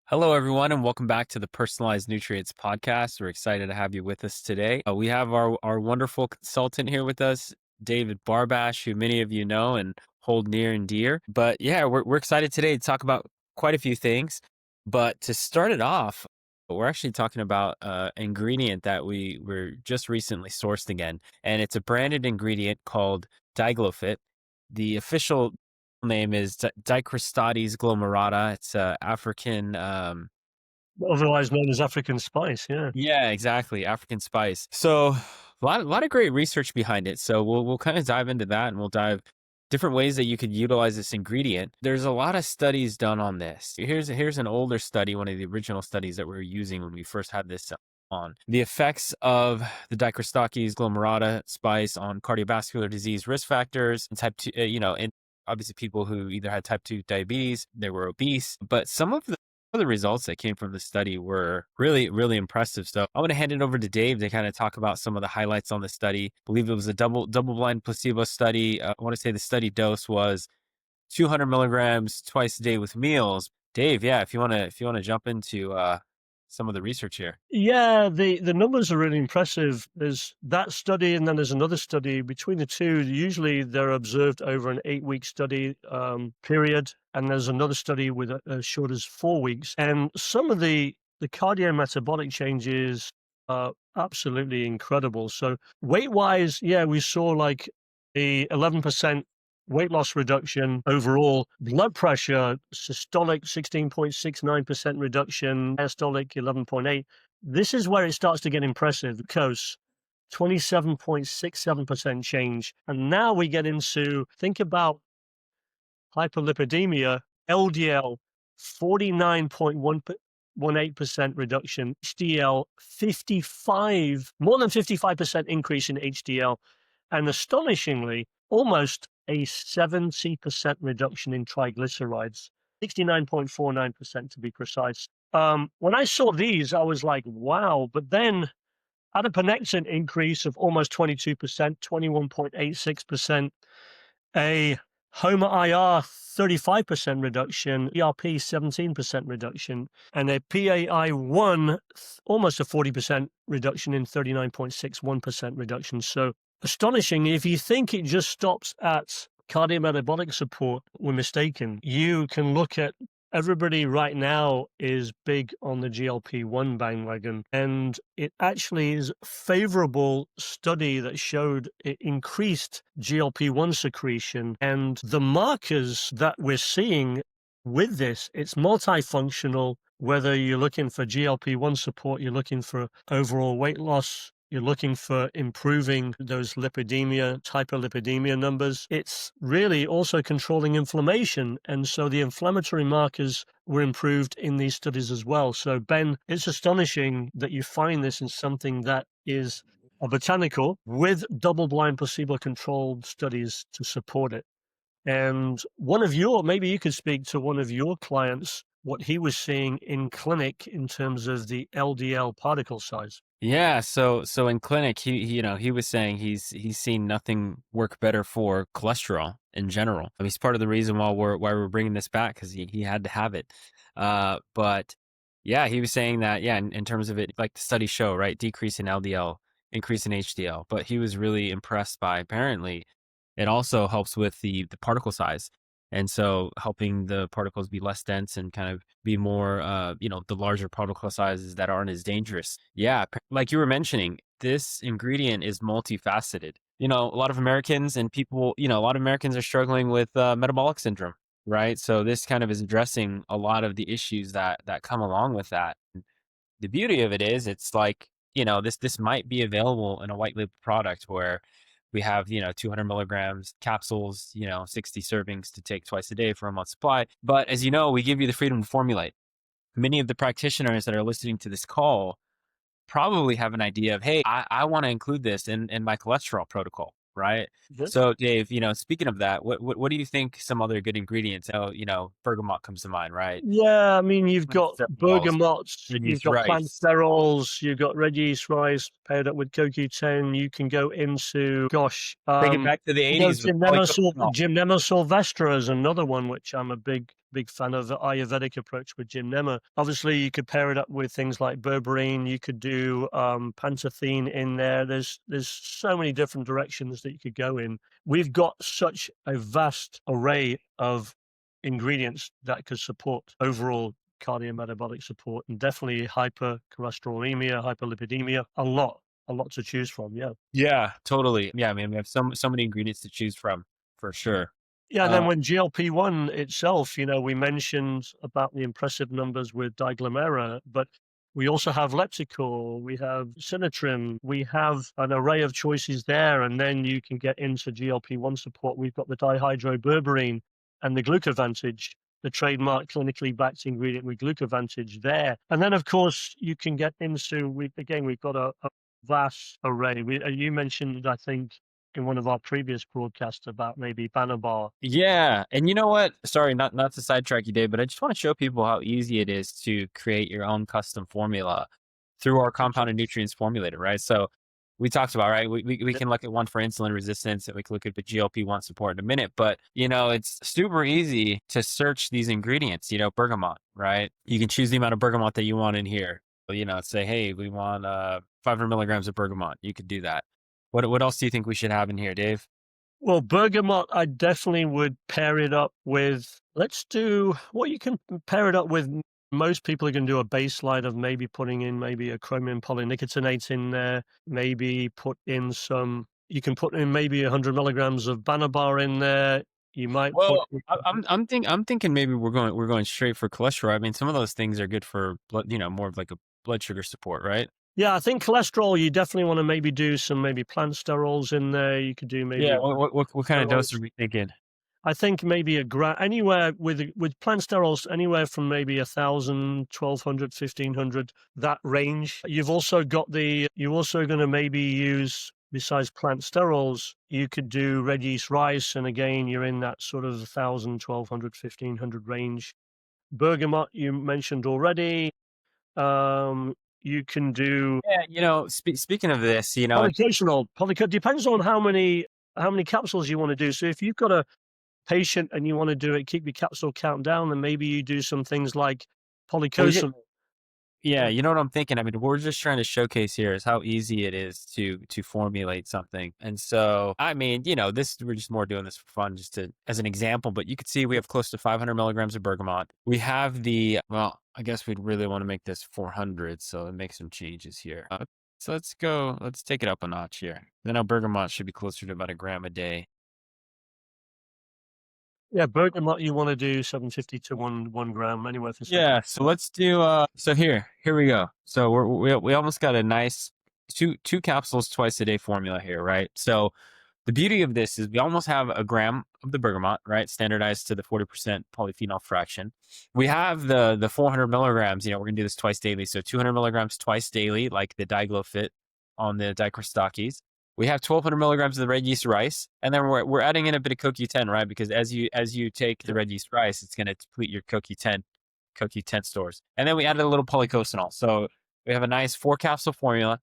Hello, everyone, and welcome back to the Personalized Nutrients podcast. We're excited to have you with us today. We have our wonderful consultant here with us, David Barbash, who many of you know and hold near and dear. But yeah, we're excited today to talk about quite a few things. But to start it off, we're actually talking about an ingredient that we were just recently sourced again, and it's a branded ingredient called Diglofit. The official name is Dicrostades glomerata. It's African. Otherwise known as African spice, yeah. Yeah, exactly, African spice. So a lot of great research behind it. So we'll kind of dive into that, and we'll dive different ways that you could utilize this ingredient. There's a lot of studies done on this. Here's an older study, one of the original studies that we were using when we first had this on the effects of the Dicrostachy's glomerata spice on cardiovascular disease risk factors and type 2, and obviously people who either had type 2 diabetes, they were obese, but some of the results that came from the study were really, really impressive. So I want to hand it over to Dave to kind of talk about some of the highlights on the study. I believe it was a double-blind placebo study. I want to say the study dose was 200 milligrams twice a day with meals. Dave, yeah, if you want to jump into some of the research here. Yeah, the numbers are really impressive. There's that study, and then there's another study. Between the two, usually they're observed over an 8-week study period, and there's another study with as short as 4 weeks. And some of the cardiometabolic changes are absolutely incredible. So weight-wise, yeah, we saw like a 11% weight loss reduction overall. Blood pressure, systolic 16.69% reduction, diastolic 11.8. This is where it starts to get impressive because 27.67% change. And now we get into, think about hyperlipidemia, LDL 49.18% reduction, HDL more than 55% increase in HDL, and astonishingly, almost a 70% reduction in triglycerides, 69.49% to be precise. When I saw these, I was like, wow. But then adiponectin increase of almost 22%, 21.86%, a HOMA IR 35% reduction, ERP 17% reduction, and a PAI1 almost a 40% reduction in 39.61% reduction. So astonishing. If you think it just stops at cardiometabolic support, we're mistaken. You can look at everybody right now is big on the GLP-1 bandwagon, and it actually is a favorable study that showed it increased GLP-1 secretion, and the markers that we're seeing with this, it's multifunctional. Whether you're looking for GLP-1 support, you're looking for overall weight loss, you're looking for improving those lipidemia, hyperlipidemia numbers. It's really also controlling inflammation. And so the inflammatory markers were improved in these studies as well. So, Ben, it's astonishing that you find this in something that is a botanical with double-blind placebo-controlled studies to support it. And maybe you could speak to one of your clients, what he was seeing in clinic in terms of the LDL particle size. Yeah, so in clinic, he was saying he's seen nothing work better for cholesterol in general. I mean, it's part of the reason why we're bringing this back because he had to have it. But yeah, he was saying that in terms of it, like the studies show, right, decrease in LDL, increase in HDL. But he was really impressed by apparently it also helps with the particle size. And so helping the particles be less dense and kind of be more, the larger particle sizes that aren't as dangerous. Yeah. Like you were mentioning, this ingredient is multifaceted. A lot of Americans and people, a lot of Americans are struggling with metabolic syndrome, right? So this kind of is addressing a lot of the issues that come along with that. The beauty of it is it's like, this might be available in a white label product where we have, 200 milligrams capsules, 60 servings to take twice a day for a month supply. But as you know, we give you the freedom to formulate. Many of the practitioners that are listening to this call probably have an idea of, hey, I want to include this in my cholesterol protocol, right? So Dave, speaking of that, what do you think some other good ingredients? Bergamot comes to mind, right? Yeah, I mean, you've Plant got sterols, bergamots, red you've yeast got plant rice. sterols, you've got red yeast rice, paired up with CoQ10. You can go into, gosh, Take it back to the you know, '80s with polycoconol. Gymnema sylvestra is another one, which I'm a big fan of, the Ayurvedic approach with Gymnema. Obviously, you could pair it up with things like berberine. You could do pantethine in there. There's so many different directions that you could go in. We've got such a vast array of ingredients that could support overall cardiometabolic support, and definitely hypercholesterolemia, hyperlipidemia, a lot to choose from. Yeah. Yeah, totally. Yeah, I mean, we have so many ingredients to choose from for sure. Yeah, and then Uh, when GLP-1 itself, we mentioned about the impressive numbers with diglomera, but we also have lepticore, we have Sinatrim, we have an array of choices there, and then you can get into GLP-1 support. We've got the dihydroberberine and the glucovantage, the trademark clinically backed ingredient with glucovantage there. And then, of course, you can get into, we've got a vast array. You mentioned, I think, in one of our previous broadcasts about maybe Banabar. yeah, and you know what? Sorry, not to sidetrack you, Dave, but I just want to show people how easy it is to create your own custom formula through our compounded nutrients formulator, right? So we talked about, right? We Yeah. can look at one for insulin resistance, and we can look at the GLP-1 support in a minute, but it's super easy to search these ingredients. Bergamot, right? You can choose the amount of bergamot that you want in here. Say, hey, we want 500 milligrams of bergamot. You could do that. What else do you think we should have in here, Dave? Well, bergamot, I definitely would pair it up with, let's do what you can pair it up with. Most people are going to do a baseline of maybe putting in maybe a chromium polynicotinate in there, maybe you can put in maybe 100 milligrams of Banabar in there. You might put, Well, I'm thinking maybe we're going straight for cholesterol. I mean, some of those things are good for blood, more of like a blood sugar support, right? yeah, I think cholesterol, you definitely want to maybe do some maybe plant sterols in there. You could do maybe Yeah. a What kind of dose sterols. are we thinking? I think maybe a gram anywhere with plant sterols, anywhere from maybe 1,000, 1,200, 1,500, that range. You're also going to maybe use, besides plant sterols, you could do red yeast rice. And again, you're in that sort of 1,000, 1,200, 1,500 range. Bergamot, you mentioned already. You can do Yeah. Speaking of this, polycosanol. Depends on how many capsules you want to do. So if you've got a patient and you want to do it, keep your capsule count down, then maybe you do some things like well, polycosanol. yeah, you know what I'm thinking? I mean, we're just trying to showcase here is how easy it is to formulate something. And so, I mean, this we're just more doing this for fun, just to as an example. But you could see we have close to 500 milligrams of bergamot. We have well, I guess we'd really want to make this 400, so it makes some changes here. So let's take it up a notch here. Then our bergamot should be closer to about a gram a day. Yeah, bergamot you want to do 750 to 1 gram, anywhere from Yeah, 750. so let's do so here we go. So we almost got a nice two capsules twice a day formula here, right? So the beauty of this is we almost have a gram of the bergamot, right? Standardized to the 40% polyphenol fraction. We have the 400 milligrams, we're gonna do this twice daily. So 200 milligrams twice daily, like the diglofit on the dichrostakis. We have 1,200 milligrams of the red yeast rice, and then we're adding in a bit of CoQ10, right? Because as you take the Yeah. red yeast rice, it's going to deplete your CoQ10 stores, and then we added a little polycosanol. So we have a nice 4 capsule formula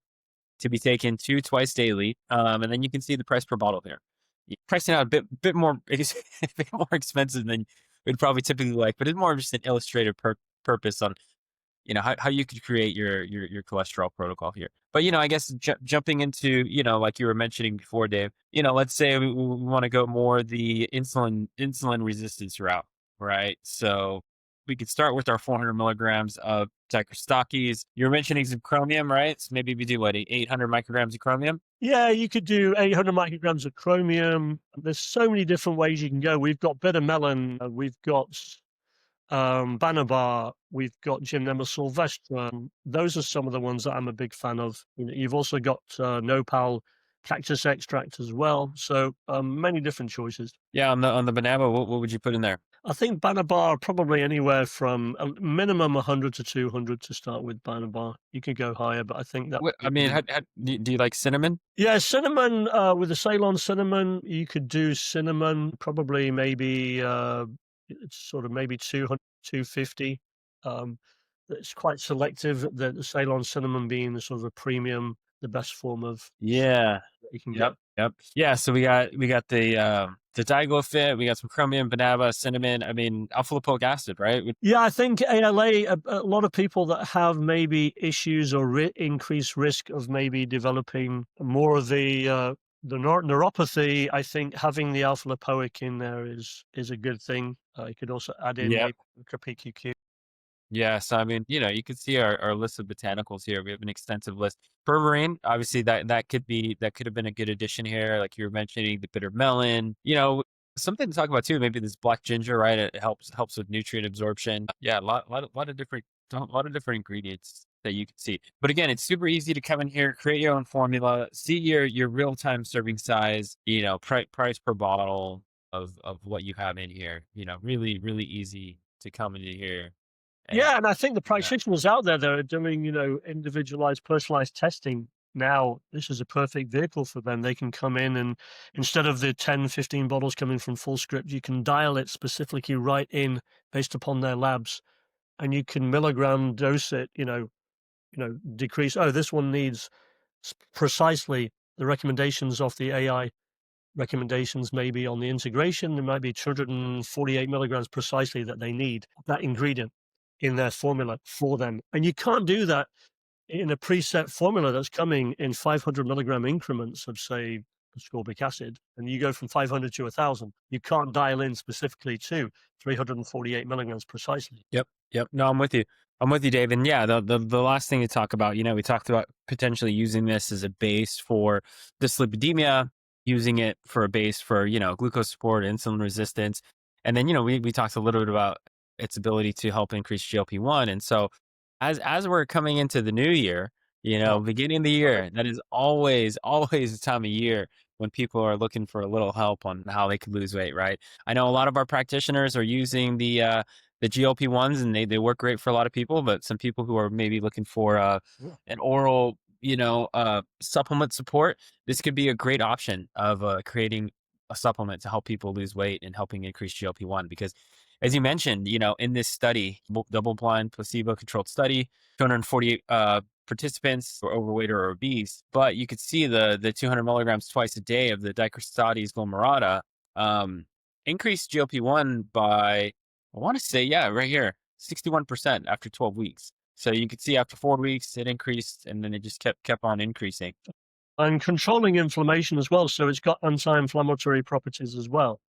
to be taken twice daily, and then you can see the price per bottle here. Pricing out a bit more a bit more expensive than we'd probably typically like, but it's more of just an illustrative purpose on how you could create your cholesterol protocol here. But I guess jumping into like you were mentioning before, Dave, let's say we want to go more the insulin resistance route, right? So we could start with our 400 milligrams of dichrostakis. You were mentioning some chromium, right? So maybe we do what, 800 micrograms of chromium. Yeah, you could do 800 micrograms of chromium. There's so many different ways you can go. We've got bitter melon, we've got Banabar, we've got Gymnema sylvestra. Those are some of the ones that I'm a big fan of. You've also got nopal cactus extract as well. So many different choices. Yeah, on the banana, what would you put in there? I think Banabar probably anywhere from a minimum 100 to 200 to start with Banabar. You could go higher, but I think that I would mean, be. do you like cinnamon? Yeah, cinnamon, with the Ceylon cinnamon, you could do cinnamon, probably maybe, it's sort of maybe 200, 250. It's quite selective, the Ceylon cinnamon being the sort of a premium the best form of Yeah. that you can get. Yep. Yep. Yeah. So we got the Diglofit, we got some chromium, banaba, cinnamon. I mean, alpha lipoic acid, right? Yeah, I think ALA, a lot of people that have maybe issues or increased risk of maybe developing more of the neuropathy, I think having the alpha lipoic in there is a good thing. You could also add in Yep. maybe PQQ. Yeah, so I mean, you can see our list of botanicals here. We have an extensive list. Berberine, obviously that could have been a good addition here. Like you were mentioning, the bitter melon. Something to talk about too. Maybe this black ginger, right? It helps with nutrient absorption. Yeah, a lot of different ingredients that you can see. But again, it's super easy to come in here, create your own formula, see your real time serving size. Price per bottle of what you have in here. Really easy to come into here and Yeah, and I think the yeah. practitioners out there that are doing, individualized, personalized testing now, this is a perfect vehicle for them. They can come in and instead of the 10, 15 bottles coming from full script, you can dial it specifically right in based upon their labs and you can milligram dose it, decrease. Oh, this one needs precisely the recommendations of the AI recommendations, maybe on the integration. There might be 248 milligrams precisely that they need that ingredient in their formula for them. And you can't do that in a preset formula that's coming in 500 milligram increments of, say, ascorbic acid, and you go from 500 to 1,000. You can't dial in specifically to 348 milligrams precisely. Yep. Yep. No, I'm with you. I'm with you, Dave. And yeah, the last thing to talk about, we talked about potentially using this as a base for dyslipidemia, using it for a base for, glucose support, insulin resistance. And then, we talked a little bit about its ability to help increase GLP-1. And so as we're coming into the new year, Oh, beginning of the right. year, that is always the time of year when people are looking for a little help on how they could lose weight, right? I know a lot of our practitioners are using the GLP-1s and they work great for a lot of people, but some people who are maybe looking for Yeah. an oral, supplement support, this could be a great option of creating a supplement to help people lose weight and helping increase GLP-1 because as you mentioned, in this study, double blind placebo controlled study, 248 participants were overweight or obese, but you could see the 200 milligrams twice a day of the dicrostades glomerata um, increased GLP-1 by, I want to say, yeah, right here, 61% after 12 weeks. So you could see after 4 weeks it increased, and then it just kept on increasing. And controlling inflammation as well. So it's got anti-inflammatory properties as well.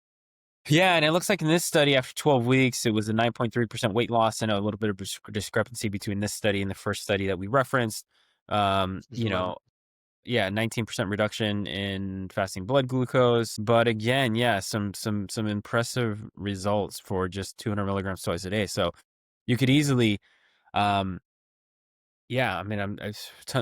Yeah, and it looks like in this study, after 12 weeks, it was a 9.3% weight loss. I know a little bit of discrepancy between this study and the first study that we referenced. This is low. Yeah, 19% reduction in fasting blood glucose. But again, yeah, some impressive results for just 200 milligrams twice a day. So you could easily, um, yeah, I mean,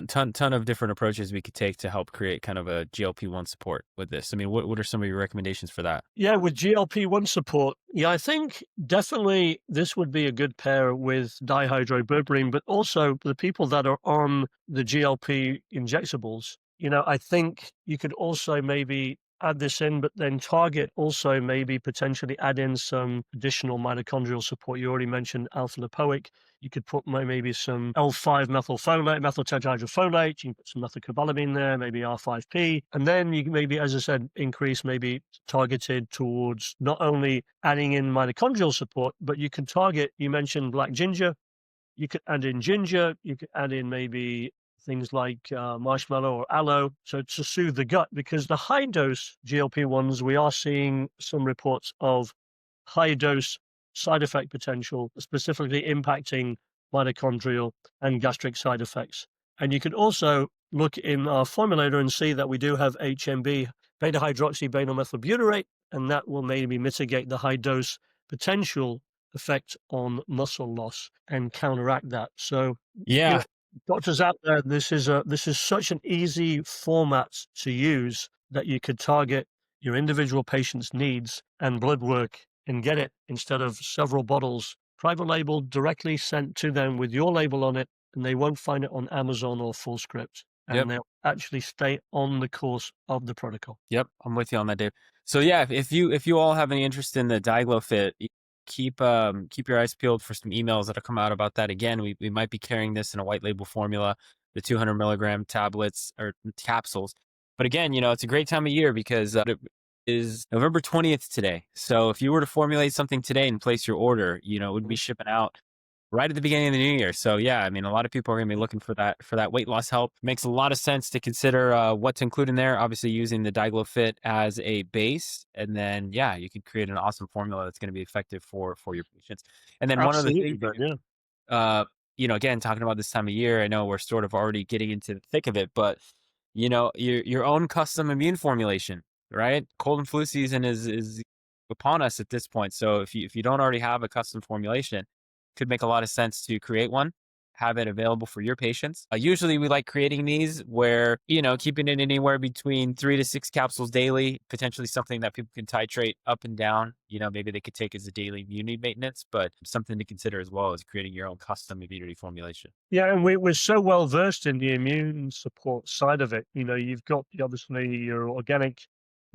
ton of different approaches we could take to help create kind of a GLP-1 support with this. I mean, what are some of your recommendations for that? Yeah, with GLP-1 support, yeah, I think definitely this would be a good pair with dihydroberberine, but also the people that are on the GLP injectables. I think you could also maybe add this in, but then target also maybe potentially add in some additional mitochondrial support. You already mentioned alpha lipoic. You could put maybe some L5 methylfolate, methyl tetrahydrofolate. You can put some methylcobalamin there, maybe R5P. And then you can maybe, as I said, increase maybe targeted towards not only adding in mitochondrial support, but you can target, you mentioned black ginger. You could add in ginger. You could add in maybe things like marshmallow or aloe. So to soothe the gut, because the high dose GLP-1s, we are seeing some reports of high dose side effect potential, specifically impacting mitochondrial and gastric side effects. And you can also look in our formulator and see that we do have HMB, beta hydroxybutyl methylbutyrate, and that will maybe mitigate the high dose potential effect on muscle loss and counteract that. So, you know, Yeah. doctors out there, this is such an easy format to use that you could target your individual patient's needs and blood work and get it instead of several bottles private labeled directly sent to them with your label on it, and they won't find it on Amazon or Fullscript, Yep. and they'll actually stay on the course of the protocol. Yep, I'm with you on that, Dave. So yeah, if you all have any interest in the Diglofit, keep your eyes peeled for some emails that'll come out about that. Again, we might be carrying this in a white label formula. the 200 milligram tablets or capsules. But again, it's a great time of year because it is November 20th today. So if you were to formulate something today and place your order, it would be Mhm. shipping out right at the beginning of the new year. So yeah, I mean, a lot of people are going to be looking for that weight loss help. Makes a lot of sense to consider what to include in there. Obviously, using the Diglofit as a base, and then yeah, you could create an awesome formula that's going to be effective for your patients. And then one other Absolutely, thing, but yeah. uh, again, talking about this time of year, I know we're sort of already getting into the thick of it, but your own custom immune formulation, right? Cold and flu season is upon us at this point. So if you don't already have a custom formulation, could make a lot of sense to create one, have it available for your patients. Usually we like creating these where, keeping it anywhere between 3 to 6 capsules daily, potentially something that people can titrate up and down. Maybe they could take as a daily immunity maintenance, but something to consider as well as creating your own custom immunity formulation. Yeah, and we're so well versed in the immune support side of it. You've got obviously your organic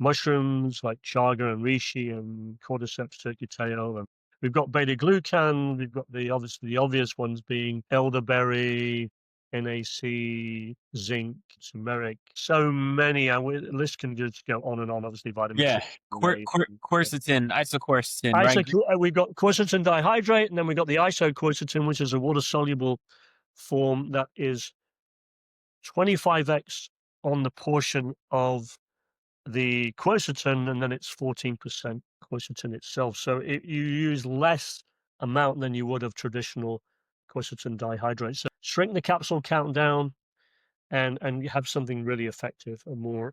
mushrooms like chaga and reishi and cordyceps turkey-tail, and we've got beta glucan. We've got the obvious ones being elderberry, NAC, zinc, turmeric. So many. The list can just go on and on. Obviously, vitamin C. Yeah, Yeah. quercetin, isoquercetin, right? We've got quercetin dihydrate, and then we've got the isoquercetin, which is a water-soluble form that is 25x on the portion of the quercetin, and then it's 14% quercetin itself. So you use less amount than you would of traditional quercetin dihydrate. So shrink the capsule count down, and you have something really effective and more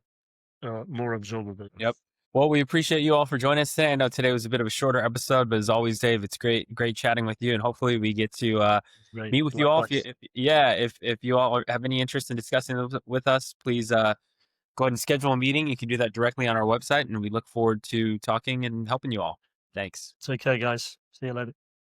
absorbable. Yep. Well, we appreciate you all for joining us today. I know today was a bit of a shorter episode, but as always, Dave, it's great chatting with you, and hopefully we get to Great. meet with you all. Likewise. If you all have any interest in discussing those with us, please go ahead and schedule a meeting. You can do that directly on our website, and we look forward to talking and helping you all. Thanks. Take care, guys. See you later.